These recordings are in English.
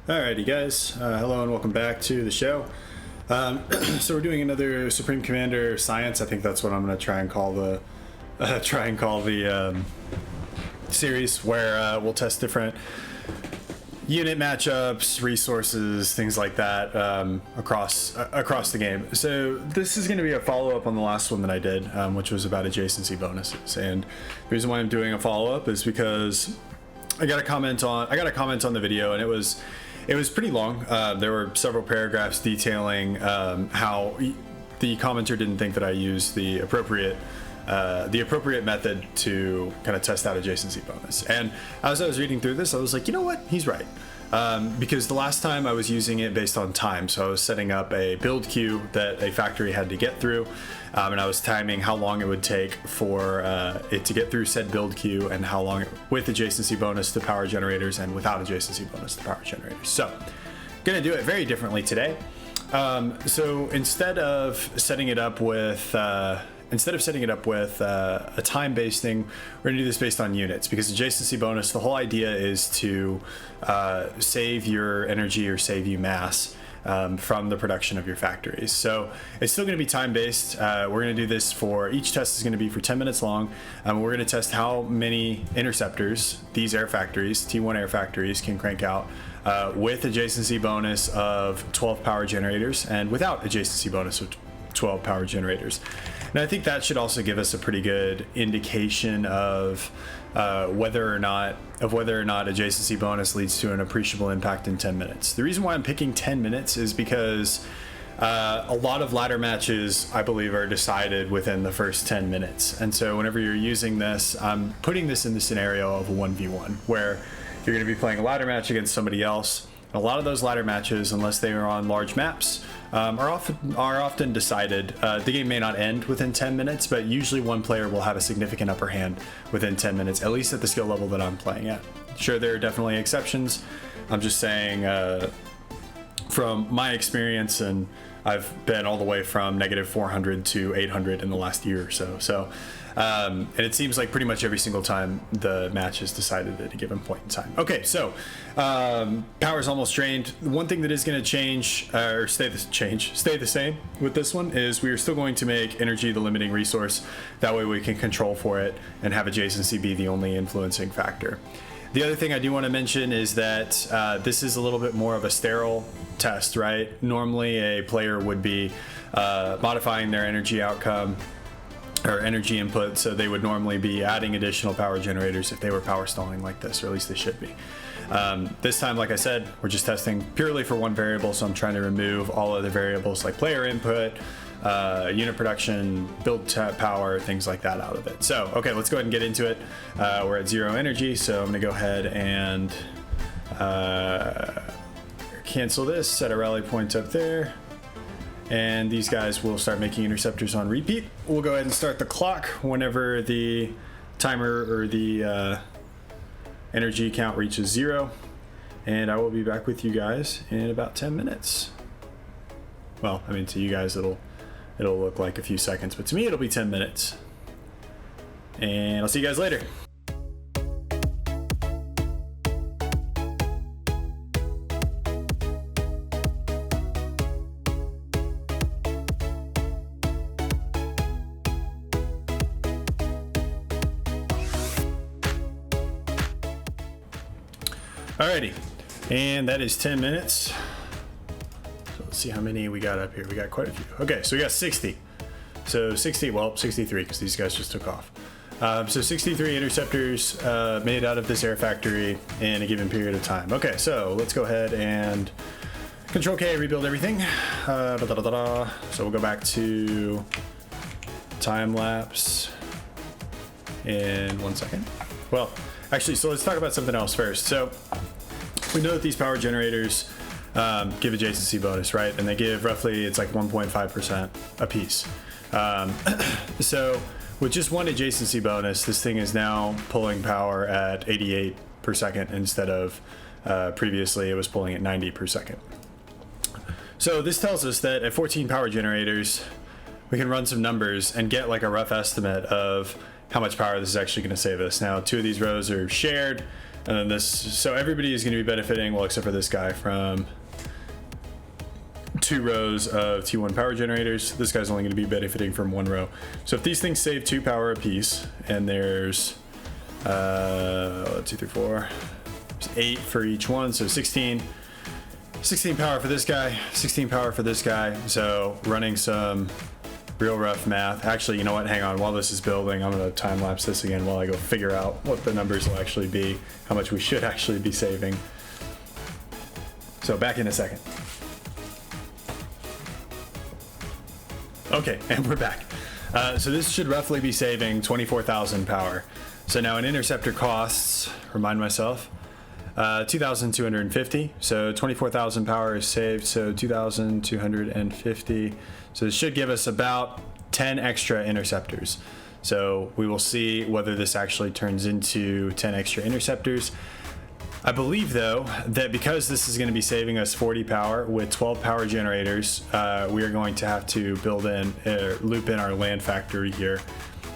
Alrighty guys, hello and welcome back to the show. So we're doing another Supreme Commander Science. I think that's what I'm going to try and call the series, where we'll test different unit matchups, resources, things like that across the game. So this is going to be a follow-up on the last one that I did, which was about adjacency bonuses. And the reason why I'm doing a follow-up is because I got a comment on the video, and it was pretty long. There were several paragraphs detailing how the commenter didn't think that I used the appropriate method to kind of test out adjacency bonus. And as I was reading through this, I was like, you know what? He's right. Because the last time I was using it based on time. So I was setting up a build queue that a factory had to get through. And I was timing how long it would take for it to get through said build queue, and how long with adjacency bonus to power generators and without adjacency bonus to power generators. So I'm gonna do it very differently today. So instead of setting it up with a time-based thing, we're gonna do this based on units, because adjacency bonus, the whole idea is to save your energy or save you mass from the production of your factories. So it's still going to be time-based. We're going to do this for each test is going to be for 10 minutes long. We're going to test how many interceptors these air factories, T1 air factories, can crank out with adjacency bonus of 12 power generators and without adjacency bonus of 12 power generators. And I think that should also give us a pretty good indication of whether or not adjacency bonus leads to an appreciable impact in 10 minutes. The reason why I'm picking 10 minutes is because a lot of ladder matches, I believe, are decided within the first 10 minutes. And so whenever you're using this, I'm putting this in the scenario of a 1v1, where you're going to be playing a ladder match against somebody else. A lot of those ladder matches, unless they are on large maps, are often decided. The game may not end within 10 minutes, but usually one player will have a significant upper hand within 10 minutes, at least at the skill level that I'm playing at. Sure, there are definitely exceptions. I'm just saying from my experience, and I've been all the way from negative 400 to 800 in the last year or so. And it seems like pretty much every single time the match is decided at a given point in time. Okay, so power's almost drained. One thing that is going to change, or stay the same with this one, is we are still going to make energy the limiting resource. That way we can control for it and have adjacency be the only influencing factor. The other thing I do want to mention is that this is a little bit more of a sterile test, right? Normally a player would be modifying their energy outcome or energy input, so they would normally be adding additional power generators if they were power stalling like this, or at least they should be. This time, like I said, we're just testing purely for one variable, so I'm trying to remove all other variables like player input, unit production, build power, things like that out of it. So, okay, let's go ahead and get into it. We're at 0 energy, so I'm gonna go ahead and cancel this, set a rally point up there. And these guys will start making interceptors on repeat. We'll go ahead and start the clock whenever the timer or the energy count reaches 0. And I will be back with you guys in about 10 minutes. Well, I mean, to you guys, it'll look like a few seconds, but to me, it'll be 10 minutes. And I'll see you guys later. Alrighty, and that is 10 minutes. So let's see how many we got up here. We got quite a few. Okay, so we got 60. So 63, because these guys just took off. So 63 interceptors made out of this air factory in a given period of time. Okay, so let's go ahead and Control K, rebuild everything. So we'll go back to time lapse in 1 second. Well, actually, so let's talk about something else first. So we know that these power generators give adjacency bonus, right? And they give roughly, it's like 1.5% a piece. So with just one adjacency bonus, this thing is now pulling power at 88 per second instead of previously it was pulling at 90 per second. So this tells us that at 14 power generators, we can run some numbers and get like a rough estimate of how much power this is actually going to save us. Now, 2 of these rows are shared. And then this, so everybody is going to be benefiting, well, except for this guy, from 2 rows of T1 power generators. This guy's only going to be benefiting from 1 row. So if these things save 2 power apiece, and there's 2, 3, 4, there's 8 for each one, so 16 power for this guy, 16 power for this guy. So running some real rough math. Actually, you know what? Hang on. While this is building, I'm going to time lapse this again while I go figure out what the numbers will actually be, how much we should actually be saving. So back in a second. Okay, and we're back. So this should roughly be saving 24,000 power. So now an interceptor costs, remind myself, 2,250. So 24,000 power is saved. So 2,250. So this should give us about 10 extra interceptors. So we will see whether this actually turns into 10 extra interceptors. I believe, though, that because this is going to be saving us 40 power with 12 power generators, we are going to have to build in, loop in our land factory here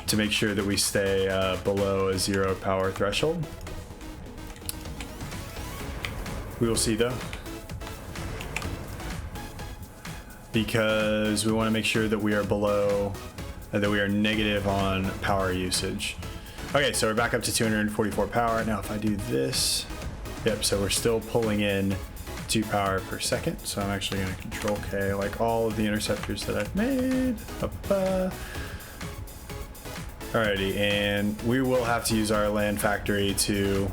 to make sure that we stay below a 0 power threshold. We will see, though, because we want to make sure that we are below, that we are negative on power usage. Okay, so we're back up to 244 power. Now, if I do this, yep, so we're still pulling in 2 power per second. So I'm actually going to Control K, like all of the interceptors that I've made. Alrighty, and we will have to use our land factory to,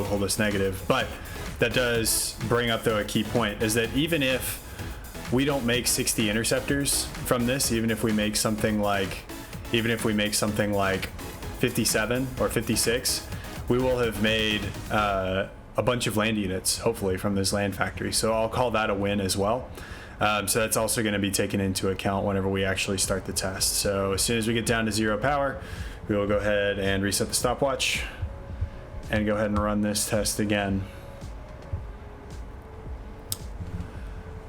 hold us negative. But that does bring up, though, a key point, is that even if we don't make 60 interceptors from this, even if we make something like 57 or 56, we will have made a bunch of land units, hopefully, from this land factory. So I'll call that a win as well. So that's also going to be taken into account whenever we actually start the test. So as soon as we get down to 0 power, we will go ahead and reset the stopwatch and go ahead and run this test again.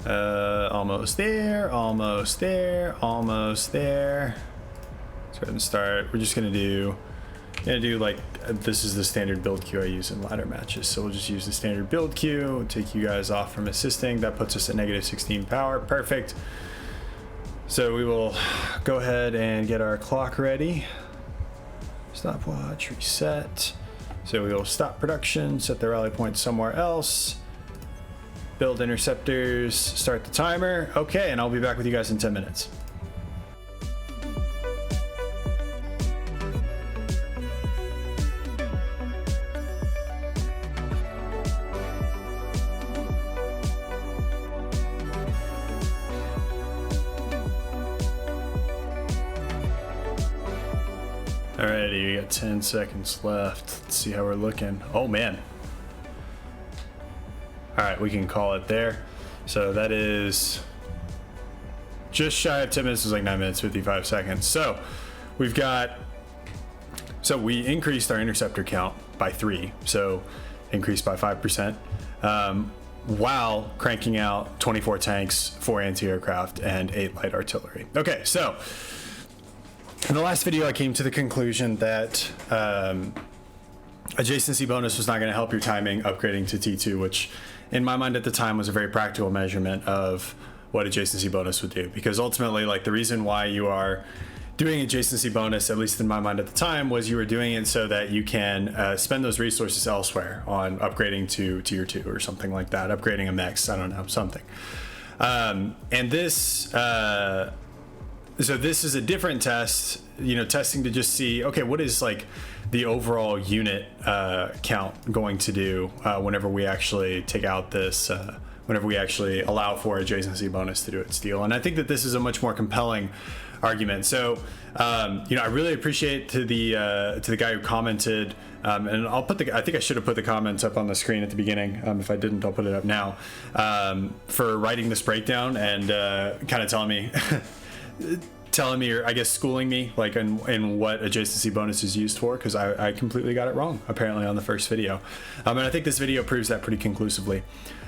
Almost there, almost there, almost there. Let's go ahead and start. We're just going to do like, this is the standard build queue I use in ladder matches. So we'll just use the standard build queue, take you guys off from assisting. That puts us at negative 16 power. Perfect. So we will go ahead and get our clock ready. Stopwatch reset. So we will stop production, set the rally point somewhere else, build interceptors, start the timer. Okay, and I'll be back with you guys in 10 minutes. Alrighty, we got 10 seconds left. Let's see how we're looking. Oh man. Alright, we can call it there. So that is just shy of 10 minutes. It was like 9 minutes, 55 seconds. So we increased our interceptor count by 3. So increased by 5%. While cranking out 24 tanks, 4 anti-aircraft, and 8 light artillery. Okay, so in the last video, I came to the conclusion that adjacency bonus was not going to help your timing upgrading to T2, which in my mind at the time was a very practical measurement of what adjacency bonus would do. Because ultimately, like, the reason why you are doing adjacency bonus, at least in my mind at the time, was you were doing it so that you can spend those resources elsewhere on upgrading to tier 2 or something like that, upgrading a mix, I don't know, something. And this... So this is a different test, testing to just see, okay, what is like the overall unit count going to do whenever we actually take out this, whenever we actually allow for adjacency bonus to do its deal. And I think that this is a much more compelling argument. So, I really appreciate to the guy who commented, and I think I should have put the comments up on the screen at the beginning. If I didn't, I'll put it up now, for writing this breakdown and kind of telling me, or I guess schooling me like in what adjacency bonus is used for, because I completely got it wrong apparently on the first video, and I think this video proves that pretty conclusively.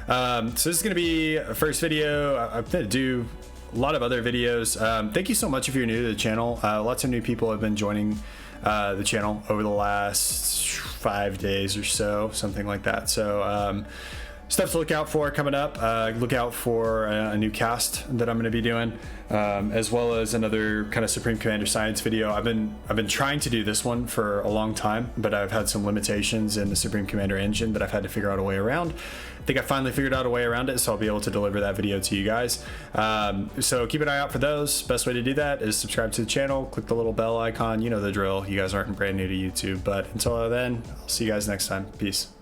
So this is going to be a first video. I'm going to do a lot of other videos. Thank you so much if you're new to the channel. Lots of new people have been joining the channel over the last 5 days or so, something like that. So stuff to look out for coming up. Look out for a new cast that I'm going to be doing, as well as another kind of Supreme Commander Science video. I've been trying to do this one for a long time, but I've had some limitations in the Supreme Commander engine that I've had to figure out a way around. I think I finally figured out a way around it, so I'll be able to deliver that video to you guys. So keep an eye out for those. Best way to do that is subscribe to the channel, click the little bell icon. You know the drill. You guys aren't brand new to YouTube, but until then, I'll see you guys next time. Peace.